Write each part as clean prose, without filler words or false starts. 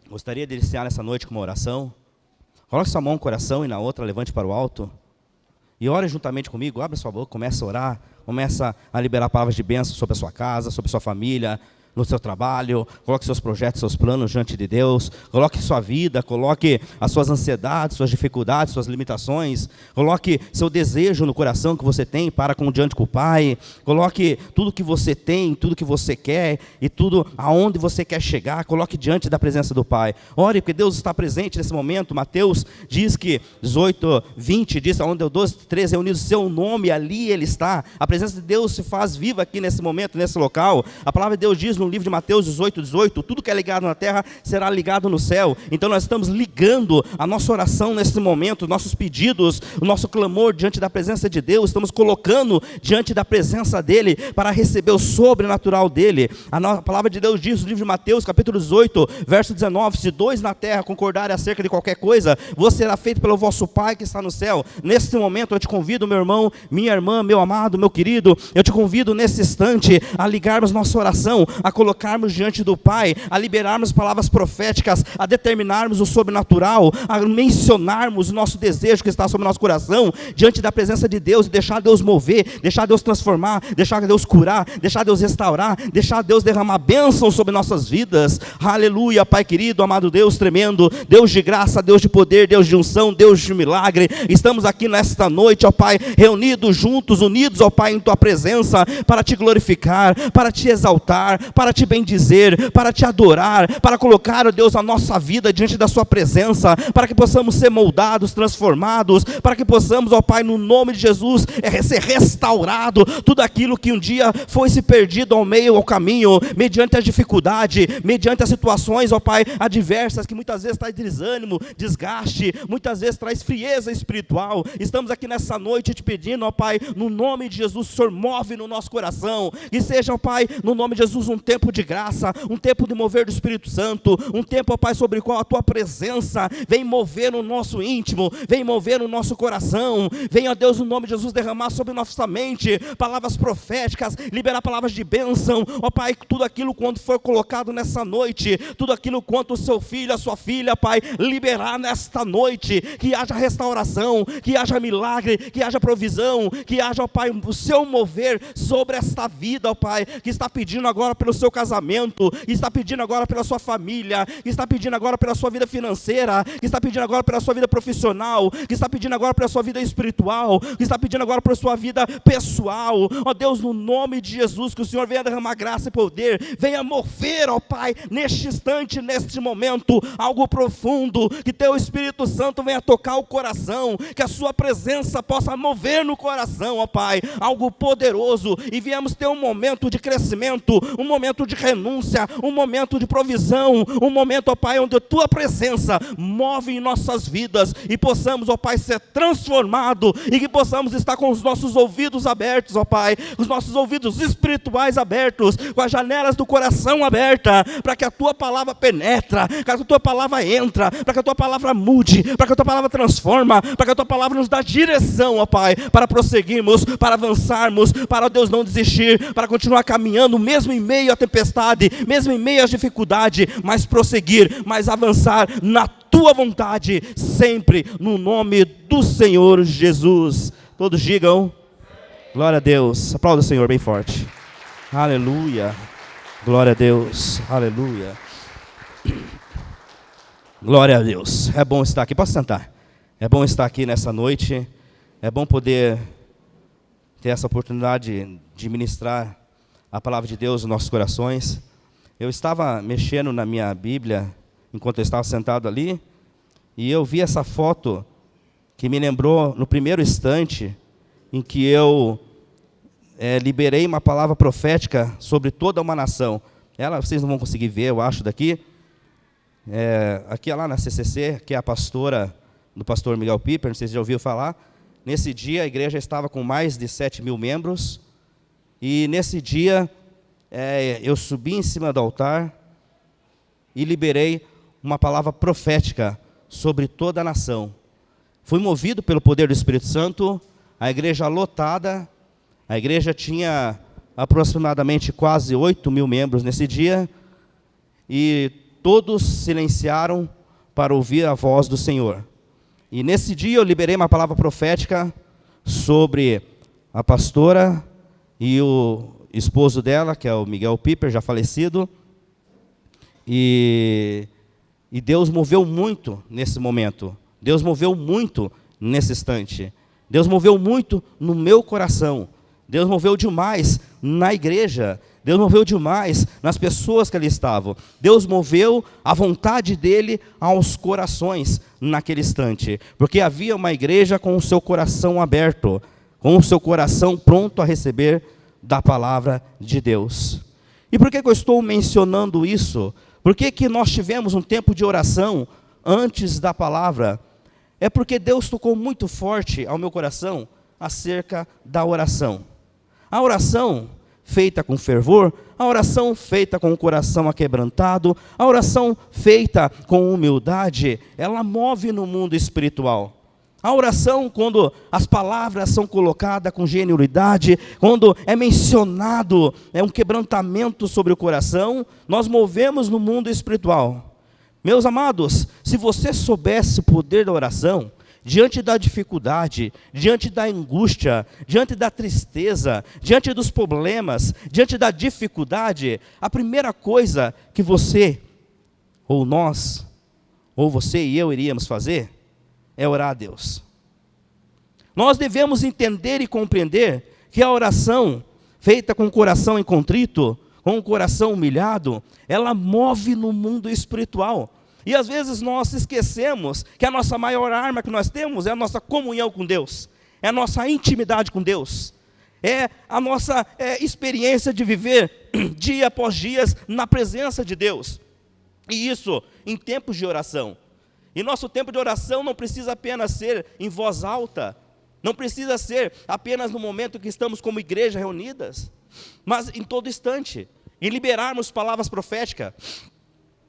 Gostaria de iniciar nessa noite com uma oração. Coloque sua mão no coração e na outra levante para o alto. E ore juntamente comigo, abre sua boca, comece a orar. Começa a liberar palavras de bênção sobre a sua casa, sobre a sua família, no seu trabalho. Coloque seus projetos, seus planos diante de Deus. Coloque sua vida, coloque as suas ansiedades, suas dificuldades, suas limitações. Coloque seu desejo no coração que você tem para com diante com o Pai. Coloque tudo que você tem, tudo que você quer e tudo aonde você quer chegar. Coloque diante da presença do Pai. Ore, porque Deus está presente nesse momento. Mateus diz que 18, 20, diz onde eu 12, 13 reunidos, seu nome, ali Ele está. A presença de Deus se faz viva aqui nesse momento, nesse local. A palavra de Deus diz no livro de Mateus 18, 18, tudo que é ligado na terra será ligado no céu. Então nós estamos ligando a nossa oração nesse momento, nossos pedidos, o nosso clamor diante da presença de Deus, estamos colocando diante da presença dEle, para receber o sobrenatural dEle. A palavra de Deus diz no livro de Mateus, capítulo 18, verso 19, se dois na terra concordarem acerca de qualquer coisa, você será feito pelo vosso Pai que está no céu. Nesse momento eu te convido, meu irmão, minha irmã, meu amado, meu querido, eu te convido nesse instante a ligarmos nossa oração, a colocarmos diante do Pai, a liberarmos palavras proféticas, a determinarmos o sobrenatural, a mencionarmos o nosso desejo que está sobre o nosso coração, diante da presença de Deus, e deixar Deus mover, deixar Deus transformar, deixar Deus curar, deixar Deus restaurar, deixar Deus derramar bênção sobre nossas vidas. Aleluia, Pai querido, amado Deus tremendo, Deus de graça, Deus de poder, Deus de unção, Deus de milagre. Estamos aqui nesta noite, ó Pai, reunidos juntos, unidos, ó Pai, em Tua presença, para Te glorificar, para Te exaltar, para Te bendizer, para Te adorar, para colocar, ó Deus, a nossa vida diante da Sua presença, para que possamos ser moldados, transformados, para que possamos, ó Pai, no nome de Jesus, ser restaurado, tudo aquilo que um dia foi se perdido ao meio, ao caminho, mediante a dificuldade, mediante as situações, ó Pai, adversas, que muitas vezes traz desânimo, desgaste, muitas vezes traz frieza espiritual. Estamos aqui nessa noite te pedindo, ó Pai, no nome de Jesus, o Senhor move no nosso coração, que seja, ó Pai, no nome de Jesus, um tempo de graça, um tempo de mover do Espírito Santo, um tempo, ó Pai, sobre o qual a Tua presença vem mover no nosso íntimo, vem mover no nosso coração, vem, ó Deus, no nome de Jesus, derramar sobre nossa mente palavras proféticas, liberar palavras de bênção, ó Pai, tudo aquilo quando for colocado nessa noite, tudo aquilo quanto o seu filho, a sua filha, Pai, liberar nesta noite, que haja restauração, que haja milagre, que haja provisão, que haja, ó Pai, o seu mover sobre esta vida, ó Pai, que está pedindo agora pelo seu casamento, que está pedindo agora pela sua família, que está pedindo agora pela sua vida financeira, que está pedindo agora pela sua vida profissional, que está pedindo agora pela sua vida espiritual, que está pedindo agora pela sua vida pessoal. Ó Deus, no nome de Jesus, que o Senhor venha derramar graça e poder, venha mover, ó Pai, neste instante, neste momento, algo profundo, que Teu Espírito Santo venha tocar o coração, que a Sua presença possa mover no coração, ó Pai, algo poderoso, e viemos ter um momento de crescimento, um momento de renúncia, um momento de provisão, um momento, ó Pai, onde a Tua presença move em nossas vidas, e possamos, ó Pai, ser transformados, e que possamos estar com os nossos ouvidos abertos, ó Pai, os nossos ouvidos espirituais abertos, com as janelas do coração abertas, para que a Tua palavra penetra, para que a Tua palavra entra, para que a Tua palavra mude, para que a Tua palavra transforma, para que a Tua palavra nos dá direção, ó Pai, para prosseguirmos, para avançarmos, para, ó Deus, não desistir, para continuar caminhando, mesmo em meio à tempestade, mesmo em meio às dificuldades, mas prosseguir, mas avançar na Tua vontade, sempre no nome do Senhor Jesus. Todos digam, glória a Deus. Aplauda o Senhor bem forte. Aleluia. Glória a Deus. Aleluia. Glória a Deus. É bom estar aqui. Posso sentar? É bom estar aqui nessa noite. É bom poder ter essa oportunidade de ministrar a palavra de Deus nos nossos corações. Eu estava mexendo na minha Bíblia enquanto eu estava sentado ali, e eu vi essa foto que me lembrou no primeiro instante em que eu liberei uma palavra profética sobre toda uma nação. Ela, vocês não vão conseguir ver, eu acho, daqui. Aqui é lá na CCC, que é a pastora do pastor Miguel Piper, não sei se já ouviu falar. Nesse dia a igreja estava com mais de 7.000 membros, e nesse dia eu subi em cima do altar e liberei uma palavra profética sobre toda a nação. Fui movido pelo poder do Espírito Santo, a igreja lotada, a igreja tinha aproximadamente quase 8.000 membros nesse dia, e todos silenciaram para ouvir a voz do Senhor. E nesse dia eu liberei uma palavra profética sobre a pastora e o esposo dela, que é o Miguel Piper, já falecido. E Deus moveu muito nesse momento. Deus moveu muito nesse instante. Deus moveu muito no meu coração. Deus moveu demais na igreja. Deus moveu demais nas pessoas que ali estavam. Deus moveu a vontade dele aos corações naquele instante. Porque havia uma igreja com o seu coração aberto, com o seu coração pronto a receber da palavra de Deus. E por que eu estou mencionando isso? Por que nós tivemos um tempo de oração antes da palavra? É porque Deus tocou muito forte ao meu coração acerca da oração. A oração feita com fervor, a oração feita com o coração aquebrantado, a oração feita com humildade, ela move no mundo espiritual. A oração, quando as palavras são colocadas com genialidade, quando é mencionado um quebrantamento sobre o coração, nós movemos no mundo espiritual. Meus amados, se você soubesse o poder da oração, diante da dificuldade, diante da angústia, diante da tristeza, diante dos problemas, diante da dificuldade, a primeira coisa que você, ou nós, ou você e eu iríamos fazer, é orar a Deus. Nós devemos entender e compreender que a oração, feita com o coração contrito, com o coração humilhado, ela move no mundo espiritual. E às vezes nós esquecemos que a nossa maior arma que nós temos é a nossa comunhão com Deus, é a nossa intimidade com Deus, é a nossa experiência de viver dia após dia na presença de Deus. E isso em tempos de oração. E nosso tempo de oração não precisa apenas ser em voz alta, não precisa ser apenas no momento que estamos como igreja reunidas, mas em todo instante, em liberarmos palavras proféticas,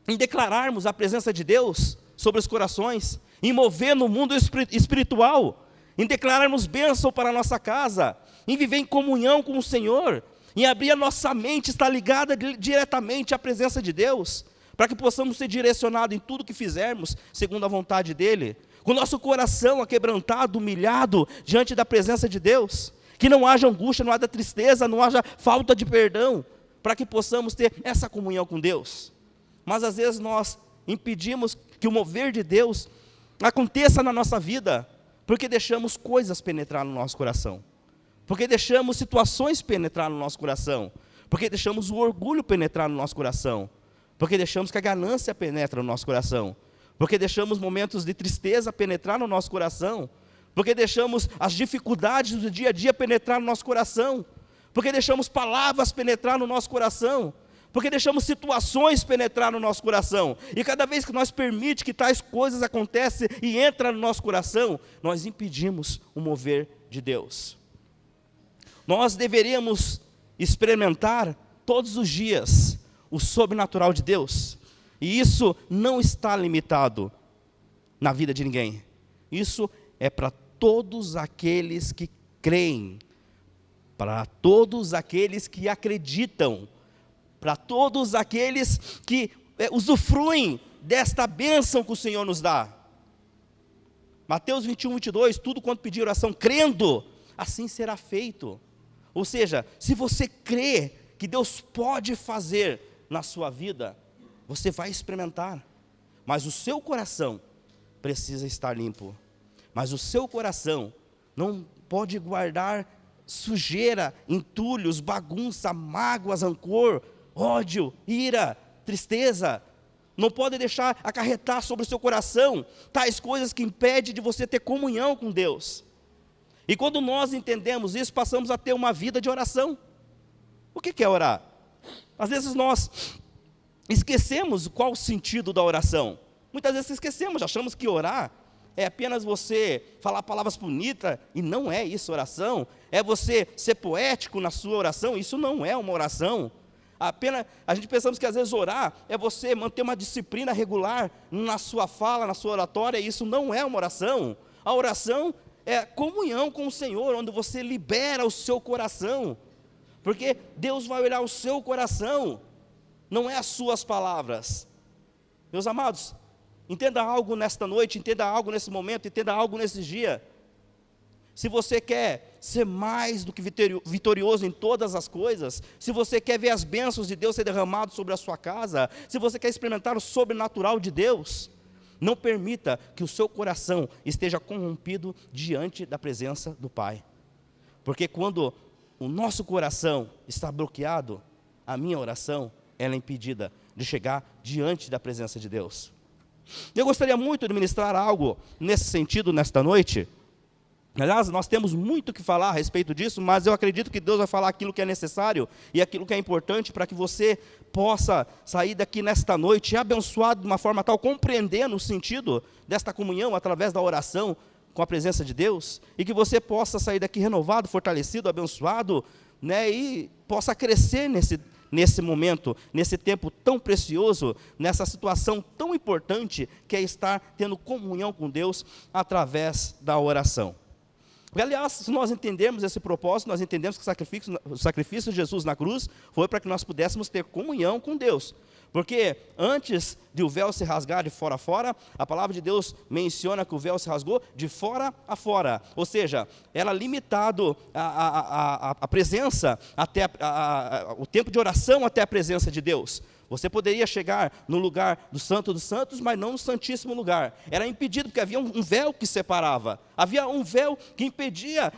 em declararmos a presença de Deus sobre os corações, em mover no mundo espiritual, em declararmos bênção para a nossa casa, em viver em comunhão com o Senhor, em abrir a nossa mente, estar ligada diretamente à presença de Deus, para que possamos ser direcionados em tudo que fizermos, segundo a vontade dEle, com o nosso coração aquebrantado, humilhado, diante da presença de Deus, que não haja angústia, não haja tristeza, não haja falta de perdão, para que possamos ter essa comunhão com Deus. Mas às vezes nós impedimos que o mover de Deus aconteça na nossa vida, porque deixamos coisas penetrar no nosso coração, porque deixamos situações penetrar no nosso coração, porque deixamos o orgulho penetrar no nosso coração, porque deixamos que a ganância penetre no nosso coração, porque deixamos momentos de tristeza penetrar no nosso coração, porque deixamos as dificuldades do dia a dia penetrar no nosso coração, porque deixamos palavras penetrar no nosso coração, porque deixamos situações penetrar no nosso coração. E cada vez que nós permitimos que tais coisas aconteçam e entram no nosso coração, nós impedimos o mover de Deus. Nós deveríamos experimentar todos os dias o sobrenatural de Deus. E isso não está limitado na vida de ninguém. Isso é para todos aqueles que creem, para todos aqueles que acreditam, para todos aqueles que usufruem desta bênção que o Senhor nos dá. Mateus 21, 22, tudo quanto pedir oração, crendo, assim será feito. Ou seja, se você crê que Deus pode fazer na sua vida, você vai experimentar, mas o seu coração precisa estar limpo, mas o seu coração não pode guardar sujeira, entulhos, bagunça, mágoas, rancor, ódio, ira, tristeza. Não pode deixar acarretar sobre o seu coração tais coisas que impedem de você ter comunhão com Deus. E quando nós entendemos isso, passamos a ter uma vida de oração. O que é orar? Às vezes nós esquecemos qual o sentido da oração. Muitas vezes esquecemos, achamos que orar é apenas você falar palavras bonitas, e não é isso oração. É você ser poético na sua oração, isso não é uma oração. Apenas, a gente pensamos que às vezes orar é você manter uma disciplina regular na sua fala, na sua oratória, e isso não é uma oração. A oração é comunhão com o Senhor, onde você libera o seu coração, porque Deus vai olhar o seu coração, não é as suas palavras. Meus amados, entenda algo nesta noite, entenda algo nesse momento, entenda algo nesse dia. Se você quer ser mais do que vitorioso em todas as coisas, se você quer ver as bênçãos de Deus ser derramadas sobre a sua casa, se você quer experimentar o sobrenatural de Deus, não permita que o seu coração esteja corrompido diante da presença do Pai. Porque quando o nosso coração está bloqueado, a minha oração ela é impedida de chegar diante da presença de Deus. Eu gostaria muito de ministrar algo nesse sentido nesta noite. Aliás, nós temos muito o que falar a respeito disso, mas eu acredito que Deus vai falar aquilo que é necessário e aquilo que é importante para que você possa sair daqui nesta noite abençoado de uma forma tal, compreendendo o sentido desta comunhão através da oração com a presença de Deus, e que você possa sair daqui renovado, fortalecido, abençoado, né, e possa crescer nesse momento, nesse tempo tão precioso, nessa situação tão importante que é estar tendo comunhão com Deus através da oração. E, aliás, se nós entendermos esse propósito, nós entendemos que o sacrifício de Jesus na cruz foi para que nós pudéssemos ter comunhão com Deus. Porque antes de o véu se rasgar de fora a fora, a palavra de Deus menciona que o véu se rasgou de fora a fora. Ou seja, era limitado a presença, até o tempo de oração até a presença de Deus. Você poderia chegar no lugar do Santo dos Santos, mas não no Santíssimo Lugar. Era impedido, porque havia um véu que separava. Havia um véu que impedia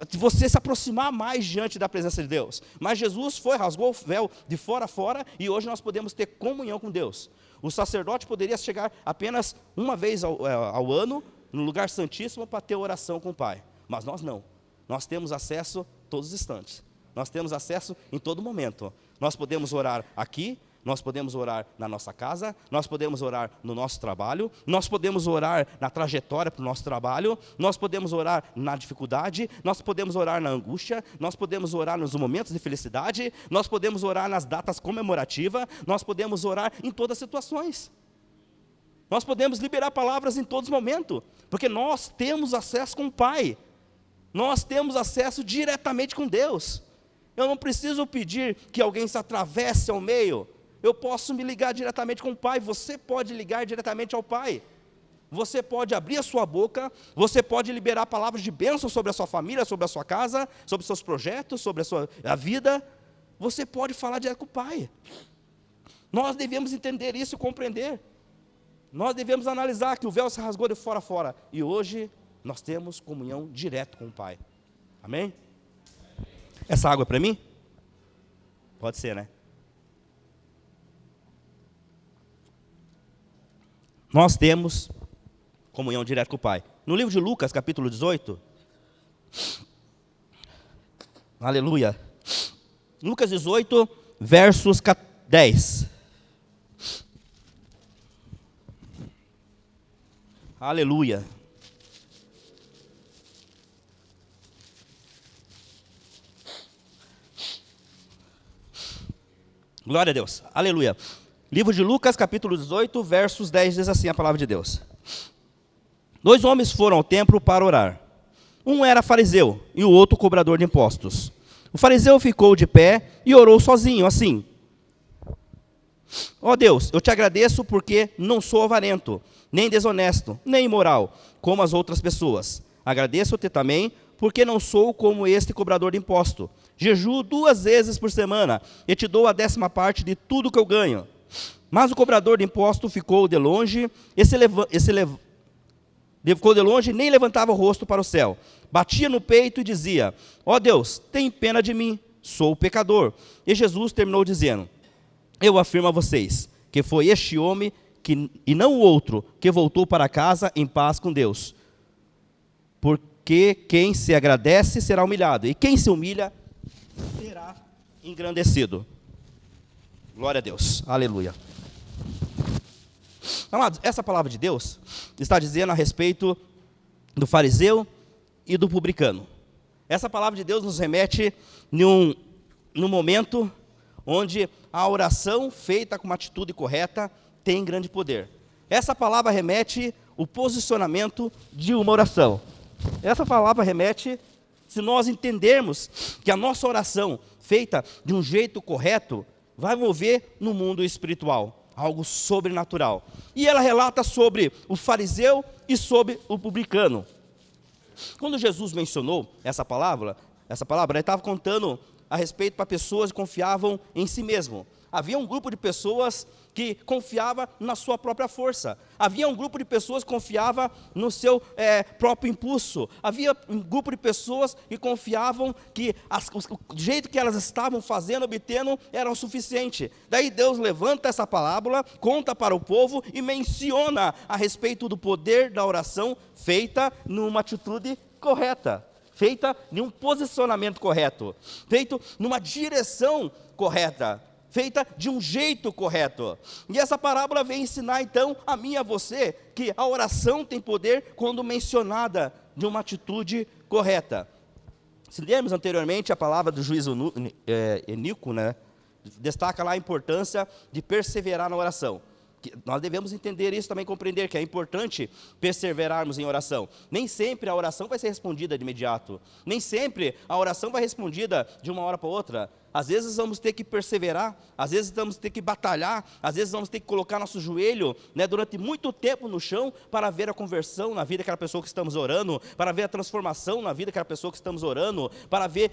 de você se aproximar mais diante da presença de Deus. Mas Jesus rasgou o véu de fora a fora, e hoje nós podemos ter comunhão com Deus. O sacerdote poderia chegar apenas uma vez ao ano, no lugar santíssimo, para ter oração com o Pai. Mas nós não. Nós temos acesso todos os instantes. Nós temos acesso em todo momento. Nós podemos orar aqui, nós podemos orar na nossa casa, nós podemos orar no nosso trabalho, nós podemos orar na trajetória para o nosso trabalho, nós podemos orar na dificuldade, nós podemos orar na angústia, nós podemos orar nos momentos de felicidade, nós podemos orar nas datas comemorativas, nós podemos orar em todas as situações. Nós podemos liberar palavras em todos os momentos, porque nós temos acesso com o Pai, nós temos acesso diretamente com Deus. Eu não preciso pedir que alguém se atravesse ao meio. Eu posso me ligar diretamente com o Pai. Você pode ligar diretamente ao Pai. Você pode abrir a sua boca. Você pode liberar palavras de bênção sobre a sua família, sobre a sua casa, sobre os seus projetos, sobre a vida. Você pode falar direto com o Pai. Nós devemos entender isso e compreender. Nós devemos analisar que o véu se rasgou de fora a fora. E hoje nós temos comunhão direto com o Pai. Amém? Essa água é para mim? Pode ser, né? Nós temos comunhão direta com o Pai. No livro de Lucas, capítulo 18, aleluia, Lucas 18, versos 10. Aleluia. Glória a Deus, aleluia. Livro de Lucas, capítulo 18, versos 10, diz assim a palavra de Deus. 2 homens foram ao templo para orar. Um era fariseu e o outro cobrador de impostos. O fariseu ficou de pé e orou sozinho, assim: ó Deus, eu te agradeço porque não sou avarento, nem desonesto, nem imoral, como as outras pessoas. Agradeço-te também porque não sou como este cobrador de imposto. Jejuo 2 vezes por semana e te dou a 10ª parte de tudo que eu ganho. Mas o cobrador de imposto ficou de longe e nem levantava o rosto para o céu. Batia no peito e dizia: ó Deus, tem pena de mim, sou pecador. E Jesus terminou dizendo: eu afirmo a vocês que foi este homem e não o outro que voltou para casa em paz com Deus. Porque quem se agradece será humilhado, e quem se humilha será engrandecido. Glória a Deus, aleluia. Amados, essa palavra de Deus está dizendo a respeito do fariseu e do publicano. Essa palavra de Deus nos remete num momento onde a oração feita com uma atitude correta tem grande poder. Essa palavra remete o posicionamento de uma oração. Essa palavra remete, se nós entendermos que a nossa oração feita de um jeito correto vai mover no mundo espiritual. algo sobrenatural. E ela relata sobre o fariseu e sobre o publicano. Quando Jesus mencionou essa palavra, ele estava contando a respeito para pessoas que confiavam em si mesmo. Havia um grupo de pessoas que confiava na sua própria força. Havia um grupo de pessoas que confiava no seu próprio impulso. Havia um grupo de pessoas que confiavam que o jeito que elas estavam fazendo, obtendo, era o suficiente. Daí Deus levanta essa parábola, conta para o povo e menciona a respeito do poder da oração feita numa atitude correta, feita em um posicionamento correto, feito numa direção correta, feita de um jeito correto. E essa parábola vem ensinar então a mim e a você que a oração tem poder quando mencionada de uma atitude correta. Se lermos anteriormente a palavra do juiz Eníaco, né, destaca lá a importância de perseverar na oração. Nós devemos entender isso também, compreender que é importante perseverarmos em oração. Nem sempre a oração vai ser respondida de imediato. Nem sempre a oração vai ser respondida de uma hora para outra. Às vezes vamos ter que perseverar, às vezes vamos ter que batalhar, às vezes vamos ter que colocar nosso joelho, né, durante muito tempo no chão para ver a conversão na vida daquela pessoa que estamos orando, para ver a transformação na vida daquela pessoa que estamos orando, para ver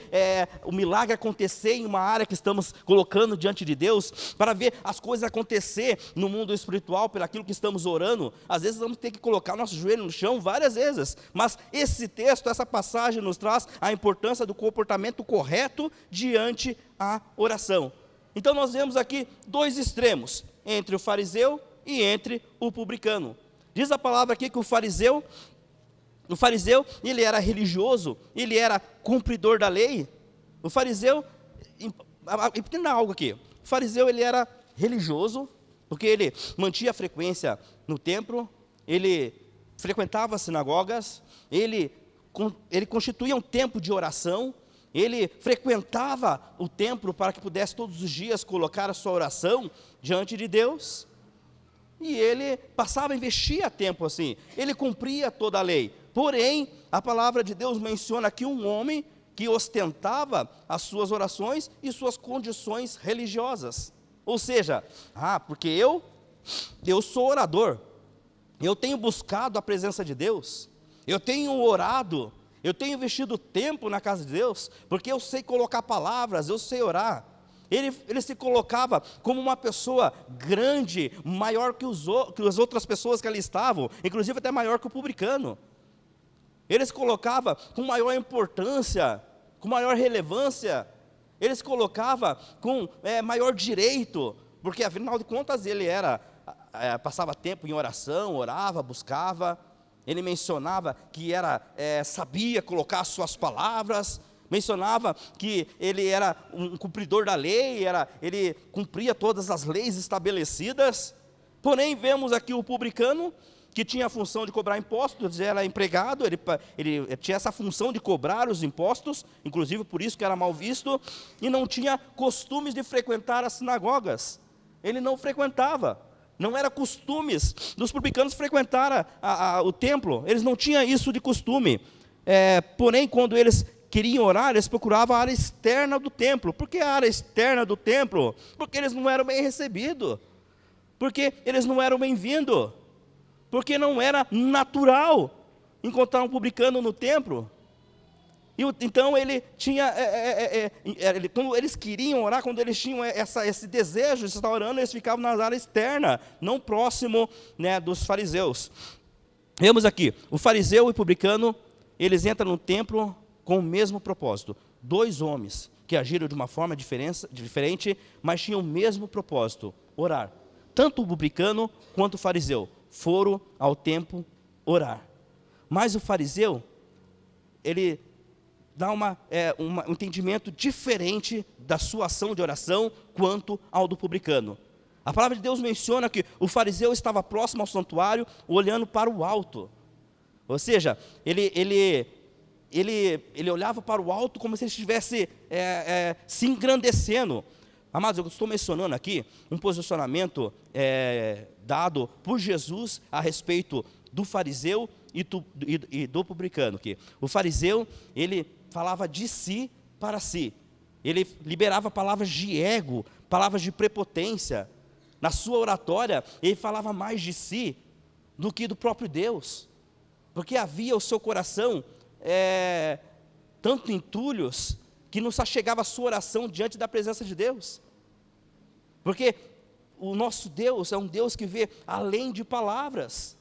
o milagre acontecer em uma área que estamos colocando diante de Deus, para ver as coisas acontecer no mundo espiritual pelo aquilo que estamos orando. Às vezes vamos ter que colocar nosso joelho no chão várias vezes, mas esse texto, essa passagem nos traz a importância do comportamento correto diante a oração. Então nós vemos aqui dois extremos, entre o fariseu e entre o publicano. Diz a palavra aqui que o fariseu, ele era religioso, ele era cumpridor da lei. O fariseu, entenda algo aqui, o fariseu ele era religioso, porque ele mantinha a frequência no templo, ele frequentava as sinagogas, ele constituía um tempo de oração, ele frequentava o templo para que pudesse todos os dias colocar a sua oração diante de Deus, e ele passava a investir tempo assim, ele cumpria toda a lei. Porém, a palavra de Deus menciona aqui um homem que ostentava as suas orações e suas condições religiosas. Ou seja, porque eu sou orador, eu tenho buscado a presença de Deus, eu tenho orado, eu tenho investido tempo na casa de Deus, porque eu sei colocar palavras, eu sei orar. Ele se colocava como uma pessoa grande, maior que as outras pessoas que ali estavam, inclusive até maior que o publicano. Ele se colocava com maior importância, com maior relevância, ele se colocava com maior direito, porque afinal de contas ele passava tempo em oração, orava, buscava. Ele mencionava que sabia colocar as suas palavras, mencionava que ele era um cumpridor da lei, ele cumpria todas as leis estabelecidas. Porém, vemos aqui o publicano, que tinha a função de cobrar impostos, era empregado, ele tinha essa função de cobrar os impostos, inclusive por isso que era mal visto, e não tinha costumes de frequentar as sinagogas. Ele não frequentava. Não era costumes dos publicanos frequentar o templo, eles não tinham isso de costume. Porém, quando eles queriam orar, eles procuravam a área externa do templo. Por que a área externa do templo? Porque eles não eram bem recebidos, porque eles não eram bem-vindos, porque não era natural encontrar um publicano no templo. Então ele tinha, quando eles queriam orar, quando eles tinham esse desejo de estar orando, eles ficavam nas áreas externas, não próximo, né, dos fariseus. Vemos aqui, o fariseu e o publicano, eles entram no templo com o mesmo propósito. Dois homens que agiram de uma forma diferente, mas tinham o mesmo propósito, orar. Tanto o publicano quanto o fariseu foram ao templo orar. Mas o fariseu, ele dá um entendimento diferente da sua ação de oração quanto ao do publicano. A palavra de Deus menciona que o fariseu estava próximo ao santuário, olhando para o alto. Ou seja, ele olhava para o alto como se ele estivesse se engrandecendo. Amados, eu estou mencionando aqui um posicionamento dado por Jesus a respeito do fariseu e do publicano. Que o fariseu, ele falava de si para si, ele liberava palavras de ego, palavras de prepotência, Na sua oratória, ele falava mais de si do que do próprio Deus, porque havia o seu coração tanto entulhos, que não se chegava a sua oração diante da presença de Deus, porque o nosso Deus é um Deus que vê além de palavras,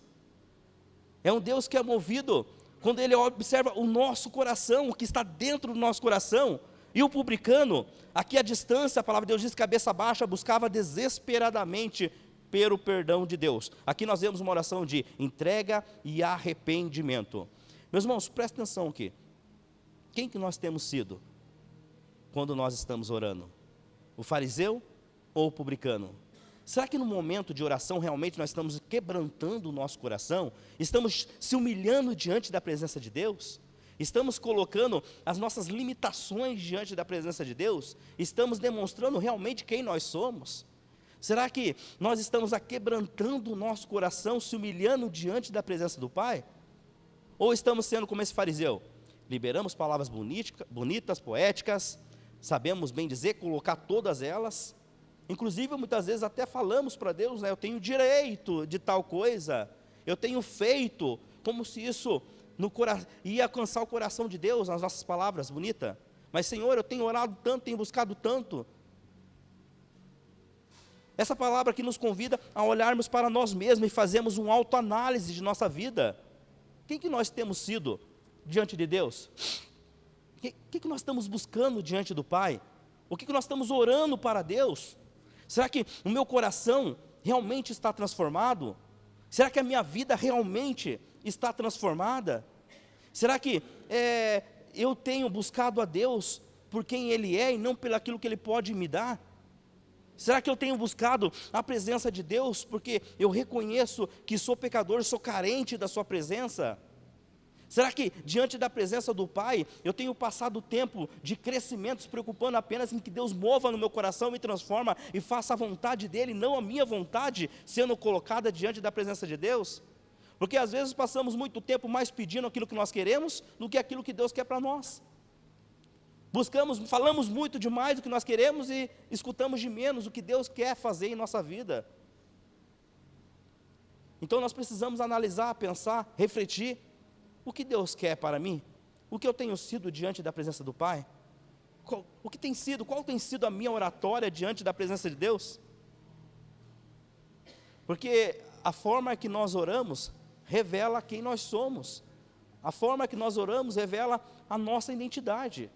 é um Deus que é movido, quando Ele observa o nosso coração, o que está dentro do nosso coração. E o publicano, aqui à distância, a palavra de Deus diz, cabeça baixa, buscava desesperadamente pelo perdão de Deus. Aqui nós vemos uma oração de entrega e arrependimento. Meus irmãos, prestem atenção aqui. Quem que nós temos sido quando nós estamos orando? O fariseu ou o publicano? Será que no momento de oração realmente nós estamos quebrantando o nosso coração? Estamos se humilhando diante da presença de Deus? Estamos colocando as nossas limitações diante da presença de Deus? Estamos demonstrando realmente quem nós somos? Será que nós estamos aquebrantando o nosso coração, se humilhando diante da presença do Pai? Ou estamos sendo como esse fariseu? Liberamos palavras bonitas, poéticas, sabemos bem dizer, colocar todas elas. Inclusive, muitas vezes até falamos para Deus, eu tenho direito de tal coisa, eu tenho feito, como se isso ia alcançar o coração de Deus, as nossas palavras bonitas. Mas Senhor, eu tenho orado tanto, tenho buscado tanto. Essa palavra que nos convida a olharmos para nós mesmos e fazermos uma autoanálise de nossa vida. Quem que nós temos sido diante de Deus? O que nós estamos buscando diante do Pai? O que nós estamos orando para Deus? Será que o meu coração realmente está transformado? Será que a minha vida realmente está transformada? Será que eu tenho buscado a Deus por quem Ele é e não pelo aquilo que Ele pode me dar? Será que eu tenho buscado a presença de Deus porque eu reconheço que sou pecador, sou carente da sua presença? Será que diante da presença do Pai, eu tenho passado o tempo de crescimento, se preocupando apenas em que Deus mova no meu coração, me transforma e faça a vontade dEle, não a minha vontade, sendo colocada diante da presença de Deus? Porque às vezes passamos muito tempo mais pedindo aquilo que nós queremos, do que aquilo que Deus quer para nós. Falamos muito demais do que nós queremos e escutamos de menos o que Deus quer fazer em nossa vida. Então nós precisamos analisar, pensar, refletir. O que Deus quer para mim? O que eu tenho sido diante da presença do Pai? Qual tem sido a minha oratória diante da presença de Deus? Porque a forma que nós oramos revela quem nós somos. A forma que nós oramos revela a nossa identidade.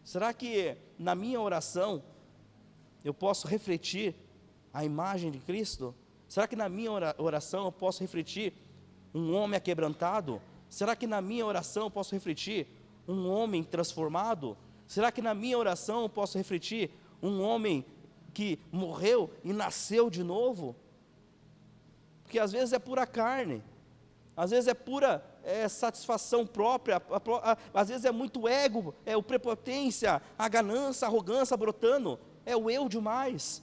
Será que na minha oração eu posso refletir a imagem de Cristo? Será que na minha oração eu posso refletir um homem aquebrantado? Será que na minha oração eu posso refletir um homem transformado? Será que na minha oração eu posso refletir um homem que morreu e nasceu de novo? Porque às vezes é pura carne, às vezes é pura satisfação própria, às vezes é muito ego, o prepotência, a ganância, a arrogância brotando, é o eu demais.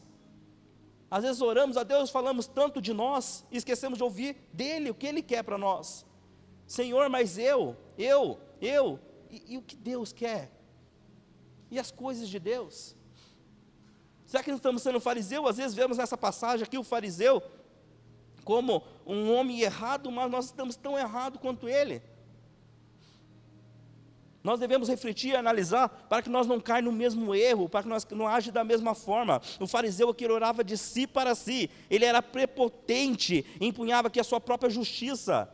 Às vezes oramos a Deus, falamos tanto de nós, e esquecemos de ouvir dEle, o que Ele quer para nós. Senhor, mas e o que Deus quer? E as coisas de Deus? Será que nós estamos sendo fariseu? Às vezes vemos nessa passagem aqui o fariseu como um homem errado, mas nós estamos tão errados quanto ele. Nós devemos refletir e analisar para que nós não caia no mesmo erro, para que nós não age da mesma forma. O fariseu aqui orava de si para si, ele era prepotente, empunhava aqui a sua própria justiça.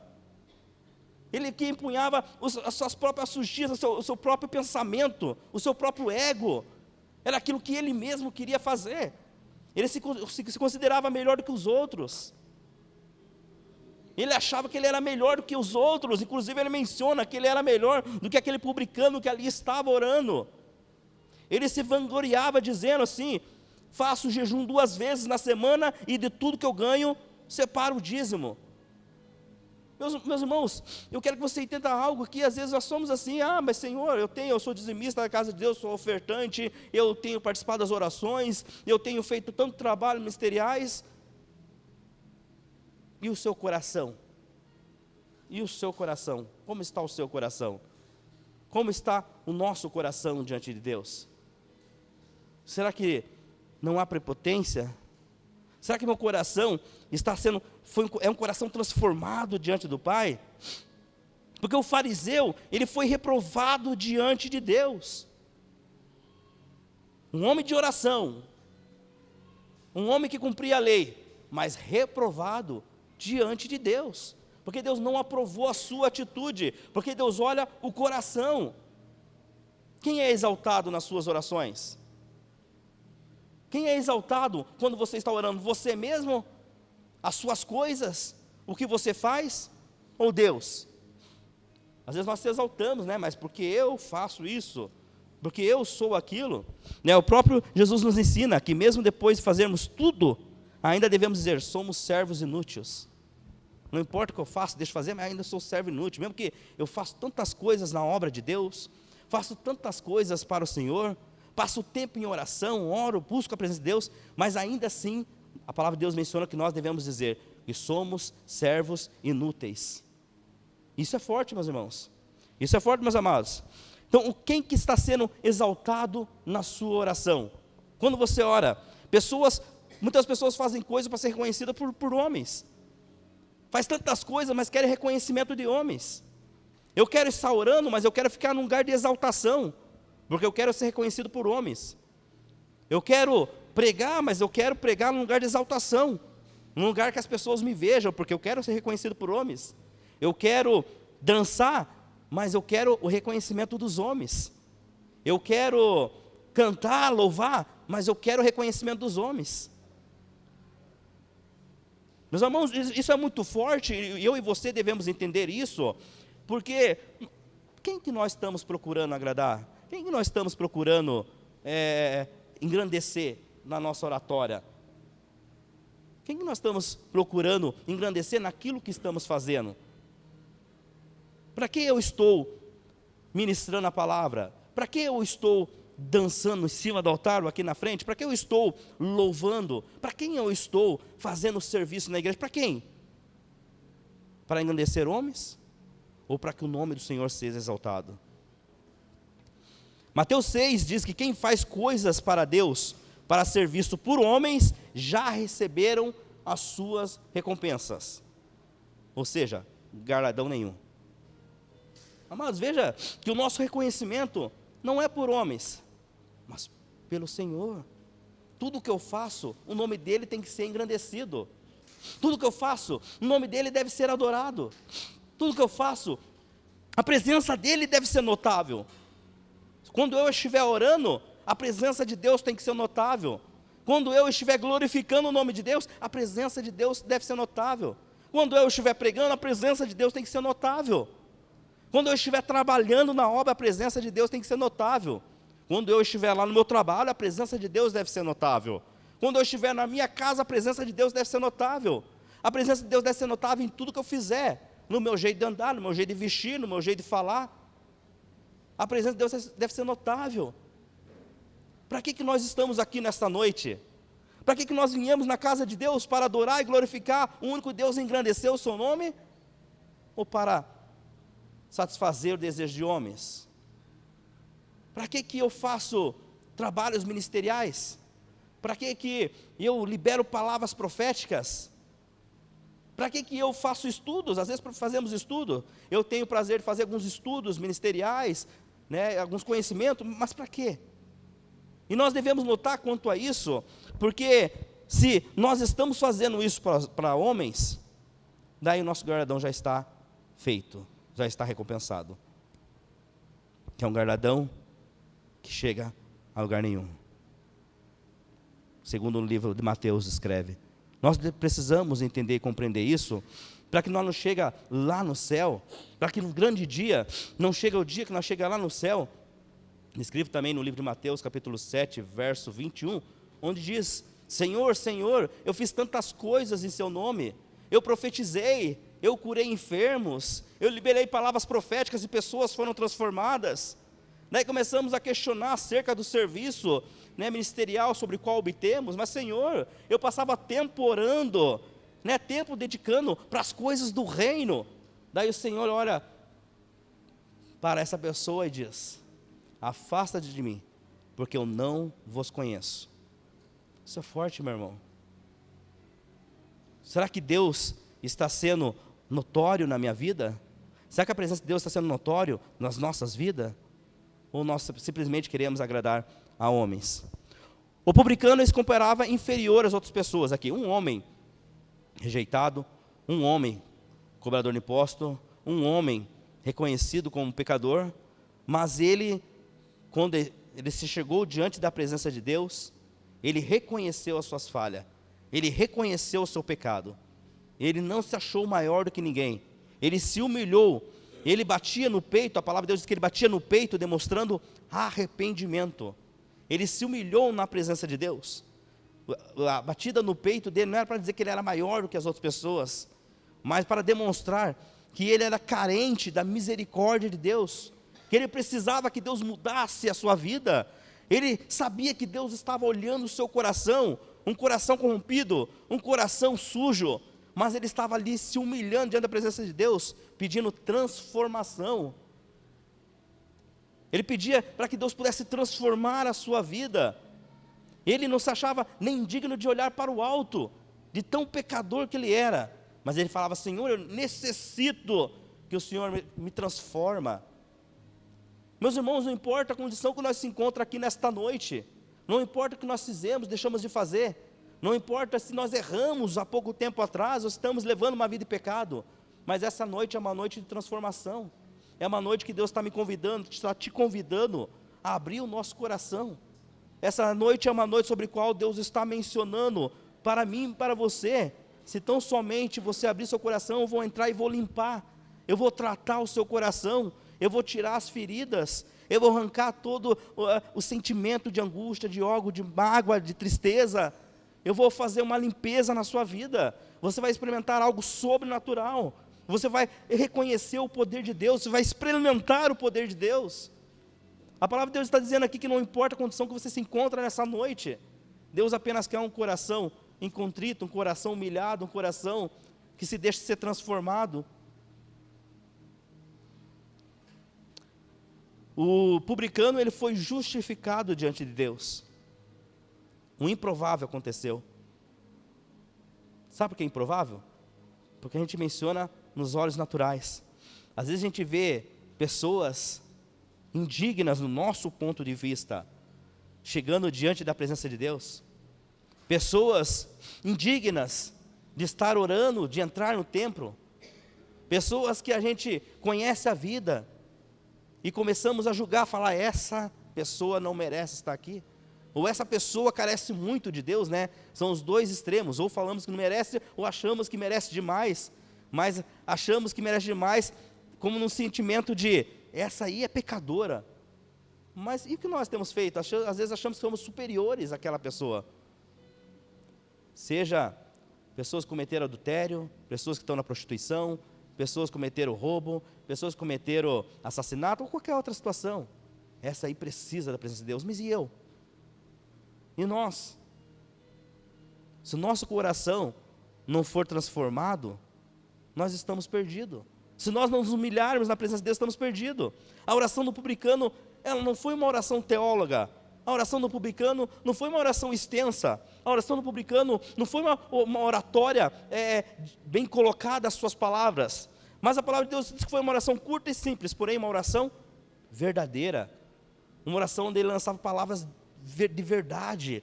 Ele que empunhava as suas próprias justiças, o seu próprio pensamento, o seu próprio ego. Era aquilo que ele mesmo queria fazer. Ele se considerava melhor do que os outros. Ele achava que ele era melhor do que os outros, inclusive ele menciona que ele era melhor do que aquele publicano que ali estava orando. Ele se vangloriava dizendo assim: faço jejum 2 vezes na semana e de tudo que eu ganho, separo o dízimo. Meus irmãos, eu quero que você entenda algo que às vezes nós somos assim: mas Senhor, eu sou dizimista da casa de Deus, sou ofertante, eu tenho participado das orações, eu tenho feito tanto trabalho ministeriais. E o seu coração? E o seu coração? Como está o seu coração? Como está o nosso coração diante de Deus? Será que não há prepotência? Será que meu coração é um coração transformado diante do Pai? Porque o fariseu, ele foi reprovado diante de Deus. Um homem de oração, um homem que cumpria a lei, mas reprovado diante de Deus. Porque Deus não aprovou a sua atitude, porque Deus olha o coração. Quem é exaltado nas suas orações? Quem é exaltado quando você está orando? Você mesmo? As suas coisas? O que você faz? Ou Deus? Às vezes nós se exaltamos, né? Mas porque eu faço isso, porque eu sou aquilo, né? O próprio Jesus nos ensina que mesmo depois de fazermos tudo, ainda devemos dizer, somos servos inúteis. Não importa o que eu faço, deixa eu fazer, mas ainda sou servo inútil. Mesmo que eu faço tantas coisas na obra de Deus, faço tantas coisas para o Senhor, passo tempo em oração, oro, busco a presença de Deus, mas ainda assim, a palavra de Deus menciona que nós devemos dizer que somos servos inúteis. Isso é forte, meus irmãos. Isso é forte, meus amados. Então, quem que está sendo exaltado na sua oração? Quando você ora, muitas pessoas fazem coisas para ser reconhecidas por homens. Faz tantas coisas, mas querem reconhecimento de homens. Eu quero estar orando, mas eu quero ficar num lugar de exaltação, porque eu quero ser reconhecido por homens. Eu quero pregar, mas eu quero pregar num lugar de exaltação, num lugar que as pessoas me vejam, porque eu quero ser reconhecido por homens. Eu quero dançar, mas eu quero o reconhecimento dos homens. Eu quero cantar, louvar, mas eu quero o reconhecimento dos homens. Meus irmãos, isso é muito forte, e eu e você devemos entender isso, porque quem que nós estamos procurando agradar? Quem que nós estamos procurando engrandecer na nossa oratória? Quem que nós estamos procurando engrandecer naquilo que estamos fazendo? Para que eu estou ministrando a palavra? Para que eu estou dançando em cima do altar ou aqui na frente? Para que eu estou louvando? Para quem eu estou fazendo serviço na igreja? Para quem? Para engrandecer homens? Ou para que o nome do Senhor seja exaltado? Mateus 6 diz que quem faz coisas para Deus, para ser visto por homens, já receberam as suas recompensas. Ou seja, galardão nenhum. Amados, veja que o nosso reconhecimento não é por homens, mas pelo Senhor. Tudo que eu faço, o nome dele tem que ser engrandecido. Tudo que eu faço, o nome dele deve ser adorado. Tudo que eu faço, a presença dele deve ser notável. Quando eu estiver orando, a presença de Deus tem que ser notável. Quando eu estiver glorificando o nome de Deus, a presença de Deus deve ser notável. Quando eu estiver pregando, a presença de Deus tem que ser notável. Quando eu estiver trabalhando na obra, a presença de Deus tem que ser notável. Quando eu estiver lá no meu trabalho, a presença de Deus deve ser notável. Quando eu estiver na minha casa, a presença de Deus deve ser notável. A presença de Deus deve ser notável em tudo que eu fizer. No meu jeito de andar, no meu jeito de vestir, no meu jeito de falar. A presença de Deus deve ser notável. Para que nós estamos aqui nesta noite? Para que nós viemos na casa de Deus? Para adorar e glorificar o único Deus e engrandecer o seu nome? Ou para satisfazer o desejo de homens? Para que eu faço trabalhos ministeriais? Para que eu libero palavras proféticas? Para que eu faço estudos? Às vezes fazemos estudo. Eu tenho o prazer de fazer alguns estudos ministeriais, né, alguns conhecimentos, mas para quê? E nós devemos notar quanto a isso, porque se nós estamos fazendo isso para homens, daí o nosso galardão já está feito, já está recompensado. Que é um galardão que chega a lugar nenhum. Segundo o livro de Mateus escreve. Nós precisamos entender e compreender isso, para que nós não chegue lá no céu, para que no grande dia, não chegue o dia que nós chegamos lá no céu. Escrevo também no livro de Mateus, capítulo 7, verso 21, onde diz: Senhor, Senhor, eu fiz tantas coisas em seu nome, eu profetizei, eu curei enfermos, eu liberei palavras proféticas e pessoas foram transformadas. Daí começamos a questionar acerca do serviço, né, ministerial sobre o qual obtemos, mas Senhor, eu passava tempo orando, né, tempo dedicando para as coisas do reino. Daí o Senhor olha para essa pessoa e diz: afasta-te de mim, porque eu não vos conheço. Isso é forte, meu irmão. Será que Deus está sendo notório na minha vida? Será que a presença de Deus está sendo notório nas nossas vidas? Ou nós simplesmente queremos agradar a homens? O publicano ele se comparava inferior às outras pessoas aqui. Um homem rejeitado, um homem cobrador de imposto, um homem reconhecido como pecador, mas ele, quando ele se chegou diante da presença de Deus, ele reconheceu as suas falhas, ele reconheceu o seu pecado, ele não se achou maior do que ninguém, ele se humilhou, ele batia no peito, a palavra de Deus diz que ele batia no peito, demonstrando arrependimento, ele se humilhou na presença de Deus. A batida no peito dele não era para dizer que ele era maior do que as outras pessoas, mas para demonstrar que ele era carente da misericórdia de Deus, que ele precisava que Deus mudasse a sua vida. Ele sabia que Deus estava olhando o seu coração, um coração corrompido, um coração sujo, mas ele estava ali se humilhando diante da presença de Deus, pedindo transformação. Ele pedia para que Deus pudesse transformar a sua vida. Ele não se achava nem digno de olhar para o alto, de tão pecador que ele era, mas ele falava: Senhor, eu necessito que o Senhor me transforma. Meus irmãos, não importa a condição que nós se encontramos aqui nesta noite, não importa o que nós fizemos, deixamos de fazer, não importa se nós erramos há pouco tempo atrás, ou estamos levando uma vida de pecado, mas essa noite é uma noite de transformação, é uma noite que Deus está me convidando, que está te convidando a abrir o nosso coração. Essa noite é uma noite sobre a qual Deus está mencionando para mim e para você. Se tão somente você abrir seu coração, eu vou entrar e vou limpar, eu vou tratar o seu coração, eu vou tirar as feridas, eu vou arrancar todo o sentimento de angústia, de ódio, de mágoa, de tristeza. Eu vou fazer uma limpeza na sua vida. Você vai experimentar algo sobrenatural. Você vai reconhecer o poder de Deus, você vai experimentar o poder de Deus. A palavra de Deus está dizendo aqui que não importa a condição que você se encontra nessa noite, Deus apenas quer um coração incontrito, um coração humilhado, um coração que se deixe ser transformado. O publicano, ele foi justificado diante de Deus. O improvável aconteceu. Sabe por que é improvável? Porque a gente menciona nos olhos naturais. Às vezes a gente vê pessoas indignas no nosso ponto de vista, chegando diante da presença de Deus. Pessoas indignas de estar orando, de entrar no templo. Pessoas que a gente conhece a vida e começamos a julgar, falar: essa pessoa não merece estar aqui, ou essa pessoa carece muito de Deus, né? São os dois extremos, ou falamos que não merece, ou achamos que merece demais, mas achamos que merece demais, como num sentimento de: essa aí é pecadora. Mas e o que nós temos feito? Às vezes achamos que somos superiores àquela pessoa. Seja pessoas que cometeram adultério, pessoas que estão na prostituição, pessoas que cometeram roubo, pessoas que cometeram assassinato, ou qualquer outra situação. Essa aí precisa da presença de Deus. Mas e eu? E nós? Se o nosso coração não for transformado, nós estamos perdidos. Se nós não nos humilharmos na presença de Deus, estamos perdidos. A oração do publicano, ela não foi uma oração teóloga. A oração do publicano não foi uma oração extensa. A oração do publicano não foi uma oratória bem colocada as suas palavras. Mas a palavra de Deus diz que foi uma oração curta e simples, porém uma oração verdadeira. Uma oração onde ele lançava palavras de verdade.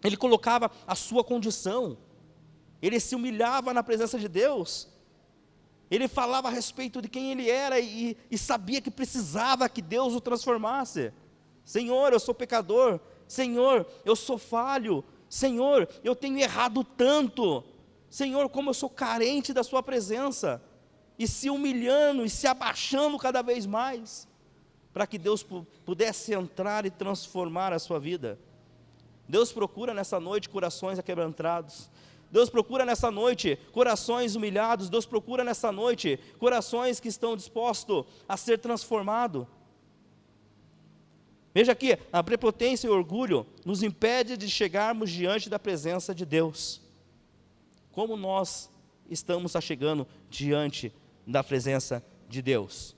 Ele colocava a sua condição. Ele se humilhava na presença de Deus. Ele falava a respeito de quem ele era e sabia que precisava que Deus o transformasse. Senhor, eu sou pecador. Senhor, eu sou falho. Senhor, eu tenho errado tanto. Senhor, como eu sou carente da sua presença. E se humilhando e se abaixando cada vez mais, para que Deus pudesse entrar e transformar a sua vida. Deus procura nessa noite corações aquebrantados. Deus procura nessa noite corações humilhados. Deus procura nessa noite corações que estão dispostos a ser transformados. Veja aqui, a prepotência e o orgulho nos impede de chegarmos diante da presença de Deus. Como nós estamos chegando diante da presença de Deus?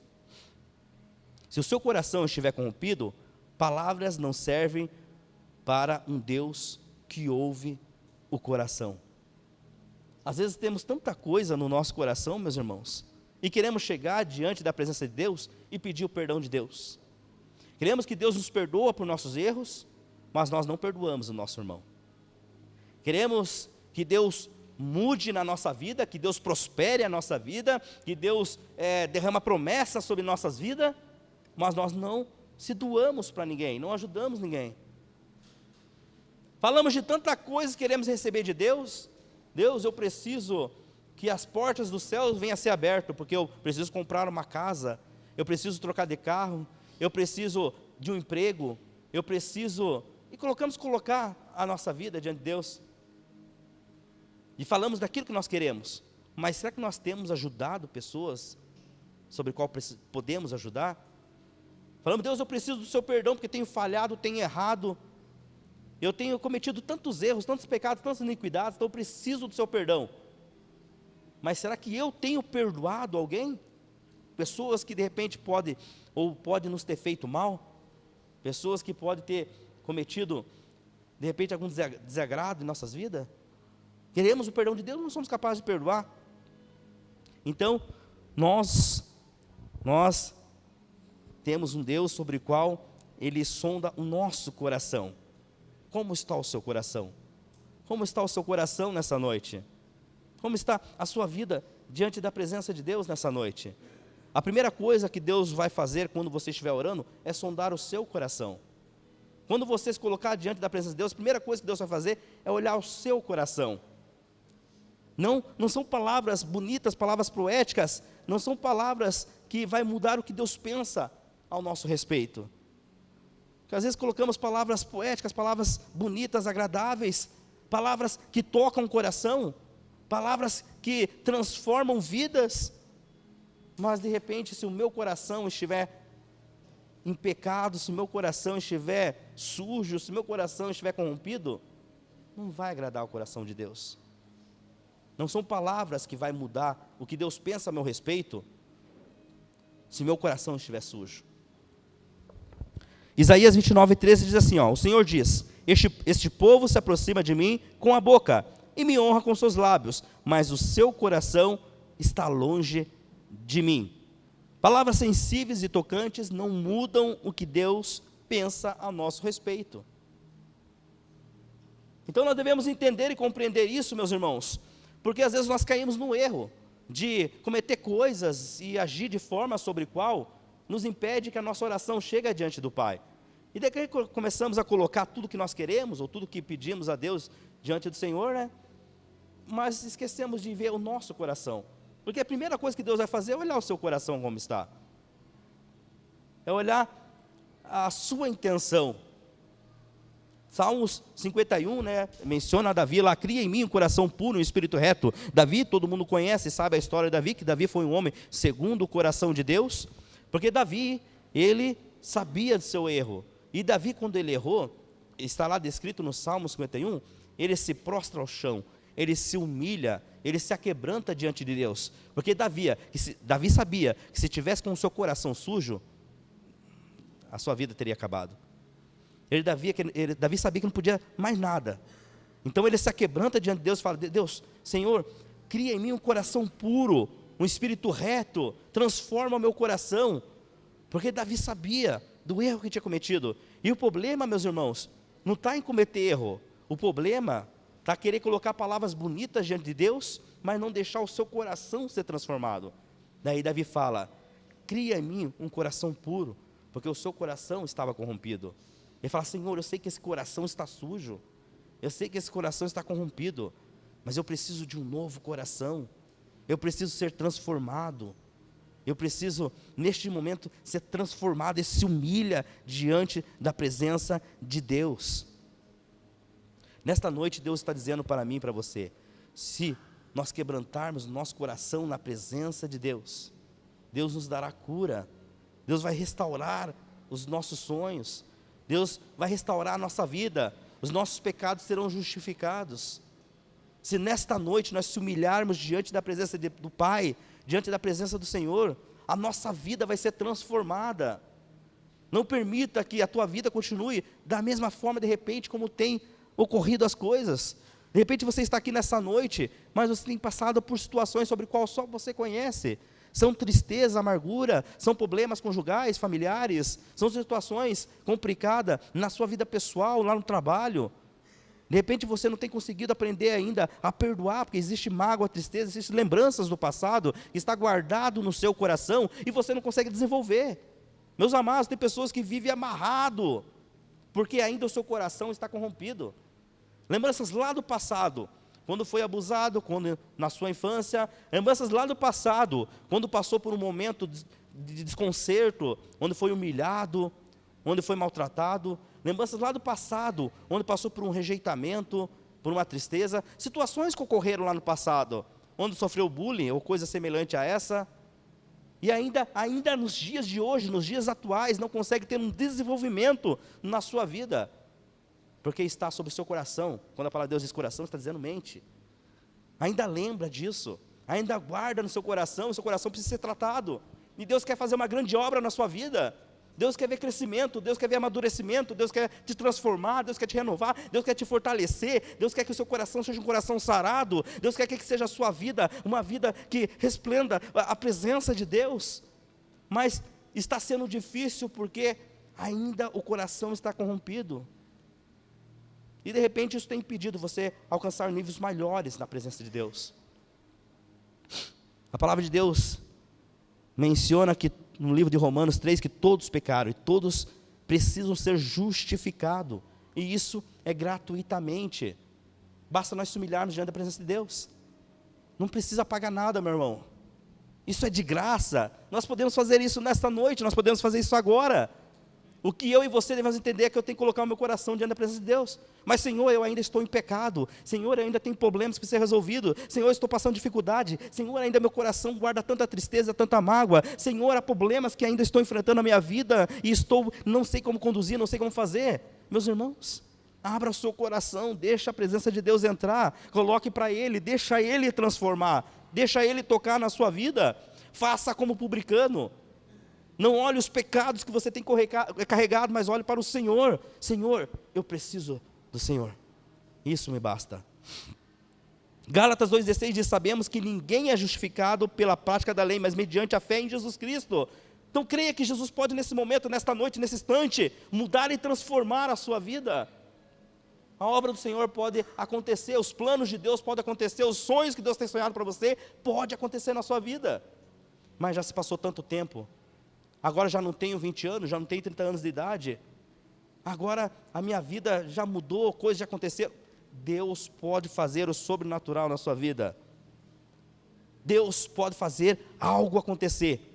Se o seu coração estiver corrompido, palavras não servem para um Deus que ouve o coração. Às vezes temos tanta coisa no nosso coração, meus irmãos, e queremos chegar diante da presença de Deus e pedir o perdão de Deus. Queremos que Deus nos perdoe por nossos erros, mas nós não perdoamos o nosso irmão. Queremos que Deus mude na nossa vida, que Deus prospere a nossa vida, que Deus derrama promessas sobre nossas vidas, mas nós não se doamos para ninguém, não ajudamos ninguém. Falamos de tanta coisa que queremos receber de Deus. Deus, eu preciso que as portas do céu venham a ser abertas, porque eu preciso comprar uma casa, eu preciso trocar de carro, eu preciso de um emprego, eu preciso... E colocar a nossa vida diante de Deus. E falamos daquilo que nós queremos. Mas será que nós temos ajudado pessoas sobre qual podemos ajudar? Falamos, Deus, eu preciso do seu perdão, porque tenho falhado, tenho errado. Eu tenho cometido tantos erros, tantos pecados, tantas iniquidades, então eu preciso do seu perdão. Mas será que eu tenho perdoado alguém? Pessoas que de repente podem nos ter feito mal? Pessoas que podem ter cometido, de repente, algum desagrado em nossas vidas? Queremos o perdão de Deus, não somos capazes de perdoar. Então, nós temos um Deus sobre o qual Ele sonda o nosso coração. Como está o seu coração? Como está o seu coração nessa noite? Como está a sua vida diante da presença de Deus nessa noite? A primeira coisa que Deus vai fazer quando você estiver orando é sondar o seu coração. Quando você se colocar diante da presença de Deus, a primeira coisa que Deus vai fazer é olhar o seu coração. Não são palavras bonitas, palavras poéticas, não são palavras que vai mudar o que Deus pensa ao nosso respeito. Porque às vezes colocamos palavras poéticas, palavras bonitas, agradáveis, palavras que tocam o coração, palavras que transformam vidas, mas de repente, se o meu coração estiver em pecado, se o meu coração estiver sujo, se o meu coração estiver corrompido, não vai agradar o coração de Deus. Não são palavras que vai mudar o que Deus pensa a meu respeito, se meu coração estiver sujo. Isaías 29:13 diz assim, o Senhor diz, este povo se aproxima de mim com a boca, e me honra com seus lábios, mas o seu coração está longe de mim. Palavras sensíveis e tocantes não mudam o que Deus pensa a nosso respeito. Então nós devemos entender e compreender isso, meus irmãos, porque às vezes nós caímos no erro de cometer coisas e agir de forma sobre qual nos impede que a nossa oração chegue diante do Pai. E daí que começamos a colocar tudo que nós queremos, ou tudo que pedimos a Deus diante do Senhor, mas esquecemos de ver o nosso coração. Porque a primeira coisa que Deus vai fazer é olhar o seu coração como está. É olhar a sua intenção. Salmos 51, menciona Davi lá, cria em mim um coração puro, um espírito reto. Davi, todo mundo conhece, sabe a história de Davi, que Davi foi um homem segundo o coração de Deus, porque Davi, ele sabia do seu erro, e Davi, quando ele errou, está lá descrito no Salmo 51, ele se prostra ao chão, ele se humilha, ele se aquebranta diante de Deus, porque Davi sabia que se tivesse com o seu coração sujo, a sua vida teria acabado. Davi sabia que não podia mais nada. Então ele se aquebranta diante de Deus e fala, Deus, Senhor, cria em mim um coração puro, um espírito reto, transforma o meu coração. Porque Davi sabia do erro que tinha cometido. E o problema, meus irmãos, não está em cometer erro. O problema está querer colocar palavras bonitas diante de Deus, mas não deixar o seu coração ser transformado. Daí Davi fala, cria em mim um coração puro, porque o seu coração estava corrompido. Ele fala, Senhor, eu sei que esse coração está sujo, eu sei que esse coração está corrompido, mas eu preciso de um novo coração, eu preciso ser transformado, eu preciso, neste momento, ser transformado. E se humilha diante da presença de Deus. Nesta noite, Deus está dizendo para mim e para você, se nós quebrantarmos o nosso coração na presença de Deus, Deus nos dará cura, Deus vai restaurar os nossos sonhos, Deus vai restaurar a nossa vida, os nossos pecados serão justificados. Se nesta noite nós se humilharmos diante da presença do Pai, diante da presença do Senhor, a nossa vida vai ser transformada. Não permita que a tua vida continue da mesma forma de repente como tem ocorrido as coisas. De repente você está aqui nessa noite, mas você tem passado por situações sobre qual só você conhece. São tristeza, amargura, são problemas conjugais, familiares, são situações complicadas na sua vida pessoal, lá no trabalho. De repente você não tem conseguido aprender ainda a perdoar, porque existe mágoa, tristeza, existem lembranças do passado, que está guardado no seu coração, e você não consegue desenvolver. Meus amados, tem pessoas que vivem amarrado, porque ainda o seu coração está corrompido. Lembranças lá do passado, quando foi abusado, quando na sua infância, lembranças lá do passado, quando passou por um momento de desconcerto, onde foi humilhado, onde foi maltratado, lembranças lá do passado, onde passou por um rejeitamento, por uma tristeza, situações que ocorreram lá no passado, onde sofreu bullying ou coisa semelhante a essa, e ainda nos dias de hoje, nos dias atuais, não consegue ter um desenvolvimento na sua vida, porque está sobre o seu coração. Quando a palavra de Deus diz coração, está dizendo mente. Ainda lembra disso, ainda guarda no seu coração, o seu coração precisa ser tratado, e Deus quer fazer uma grande obra na sua vida. Deus quer ver crescimento, Deus quer ver amadurecimento, Deus quer te transformar, Deus quer te renovar, Deus quer te fortalecer, Deus quer que o seu coração seja um coração sarado, Deus quer que seja a sua vida, uma vida que resplenda a presença de Deus, mas está sendo difícil porque ainda o coração está corrompido, e de repente isso tem impedido você alcançar níveis maiores na presença de Deus. A palavra de Deus menciona que no livro de Romanos 3, que todos pecaram e todos precisam ser justificados, e isso é gratuitamente, basta nós se humilharmos diante da presença de Deus, não precisa pagar nada, meu irmão, isso é de graça, nós podemos fazer isso nesta noite, nós podemos fazer isso agora. O que eu e você devemos entender é que eu tenho que colocar o meu coração diante da presença de Deus. Mas Senhor, eu ainda estou em pecado. Senhor, eu ainda tenho problemas que precisam ser resolvidos. Senhor, eu estou passando dificuldade. Senhor, ainda meu coração guarda tanta tristeza, tanta mágoa. Senhor, há problemas que ainda estou enfrentando na minha vida e não sei como conduzir, não sei como fazer. Meus irmãos, abra o seu coração, deixa a presença de Deus entrar, coloque para Ele, deixa Ele transformar, deixa Ele tocar na sua vida. Faça como publicano. Não olhe os pecados que você tem carregado, mas olhe para o Senhor. Senhor, eu preciso do Senhor. Isso me basta. Gálatas 2,16 diz: sabemos que ninguém é justificado pela prática da lei, mas mediante a fé em Jesus Cristo. Então creia que Jesus pode nesse momento, nesta noite, nesse instante, mudar e transformar a sua vida. A obra do Senhor pode acontecer, os planos de Deus podem acontecer, os sonhos que Deus tem sonhado para você, pode acontecer na sua vida. Mas já se passou tanto tempo. Agora já não tenho 20 anos, já não tenho 30 anos de idade, agora a minha vida já mudou, coisas já aconteceram. Deus pode fazer o sobrenatural na sua vida, Deus pode fazer algo acontecer.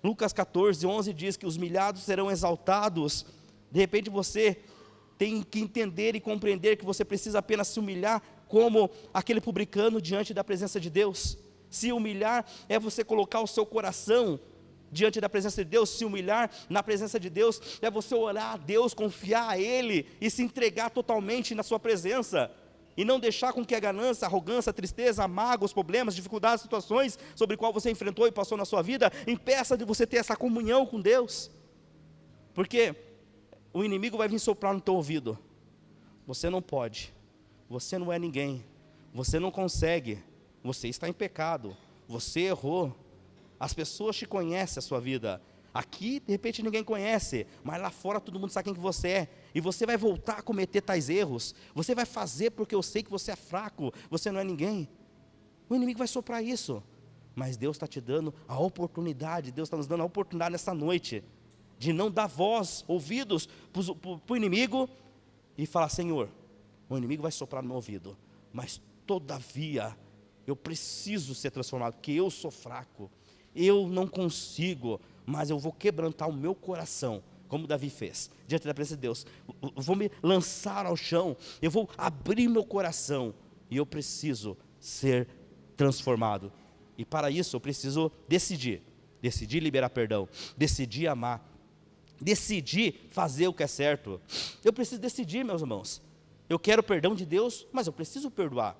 Lucas 14:11 diz que os humilhados serão exaltados. De repente você tem que entender e compreender que você precisa apenas se humilhar como aquele publicano diante da presença de Deus. Se humilhar é você colocar o seu coração diante da presença de Deus, se humilhar na presença de Deus, é você orar a Deus, confiar a Ele, e se entregar totalmente na sua presença, e não deixar com que a ganância, a arrogância, a tristeza, a mágoa, os problemas, dificuldades, situações, sobre qual você enfrentou e passou na sua vida, impeça de você ter essa comunhão com Deus, porque o inimigo vai vir soprar no teu ouvido: você não pode, você não é ninguém, você não consegue, você está em pecado, você errou. As pessoas te conhecem a sua vida. Aqui, de repente, ninguém conhece, mas lá fora todo mundo sabe quem que você é. E você vai voltar a cometer tais erros. Você vai fazer porque eu sei que você é fraco, você não é ninguém. O inimigo vai soprar isso. Mas Deus está te dando a oportunidade, Deus está nos dando a oportunidade nessa noite, de não dar voz, ouvidos para o inimigo, e falar: Senhor, o inimigo vai soprar no meu ouvido, mas todavia, eu preciso ser transformado, porque eu sou fraco. Eu não consigo, mas eu vou quebrantar o meu coração, como Davi fez, diante da presença de Deus. Eu vou me lançar ao chão, eu vou abrir meu coração, e eu preciso ser transformado. E para isso eu preciso decidir liberar perdão, decidir amar, decidir fazer o que é certo. Eu preciso decidir, meus irmãos. Eu quero o perdão de Deus, mas eu preciso perdoar.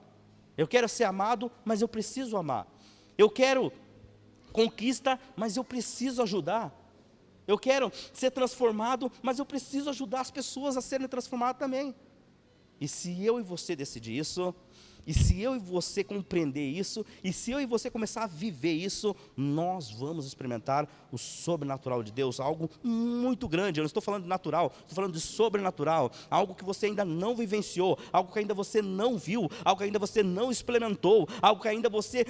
Eu quero ser amado, mas eu preciso amar. Eu quero conquista, mas eu preciso ajudar. Eu quero ser transformado, mas eu preciso ajudar as pessoas a serem transformadas também. E se eu e você decidir isso, e se eu e você compreender isso, e se eu e você começar a viver isso, nós vamos experimentar o sobrenatural de Deus, algo muito grande. Eu não estou falando de natural, estou falando de sobrenatural, algo que você ainda não vivenciou, algo que ainda você não viu, algo que ainda você não experimentou, algo que ainda você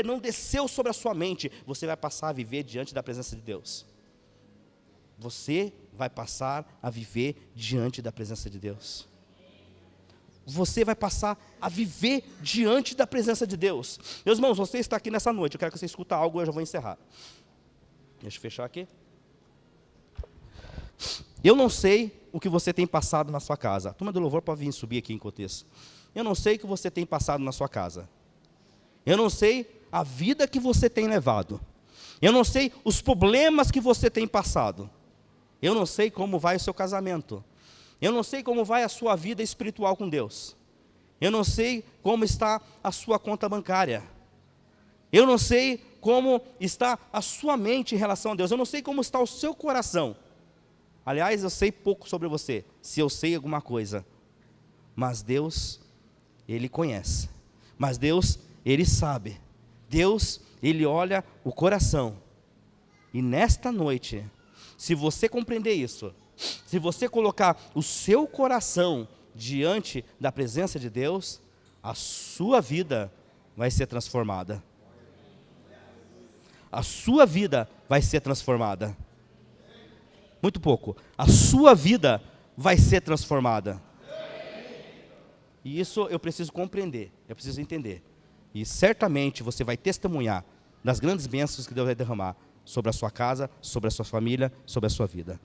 não desceu sobre a sua mente. Você vai passar a viver diante da presença de Deus. Você vai passar a viver diante da presença de Deus. Você vai passar a viver diante da presença de Deus. Meus irmãos, você está aqui nessa noite, eu quero que você escuta algo, eu já vou encerrar. Deixa eu fechar aqui. Eu não sei o que você tem passado na sua casa. A turma do louvor pode vir subir aqui em contexto. Eu não sei o que você tem passado na sua casa. Eu não sei a vida que você tem levado. Eu não sei os problemas que você tem passado. Eu não sei como vai o seu casamento. Eu não sei como vai a sua vida espiritual com Deus. Eu não sei como está a sua conta bancária. Eu não sei como está a sua mente em relação a Deus. Eu não sei como está o seu coração. Aliás, eu sei pouco sobre você, se eu sei alguma coisa. Mas Deus, Ele conhece. Mas Deus, Ele sabe. Deus, Ele olha o coração. E nesta noite, se você compreender isso, se você colocar o seu coração diante da presença de Deus, a sua vida vai ser transformada. A sua vida vai ser transformada. Muito pouco. A sua vida vai ser transformada. E isso eu preciso compreender, eu preciso entender. E certamente você vai testemunhar das grandes bênçãos que Deus vai derramar sobre a sua casa, sobre a sua família, sobre a sua vida.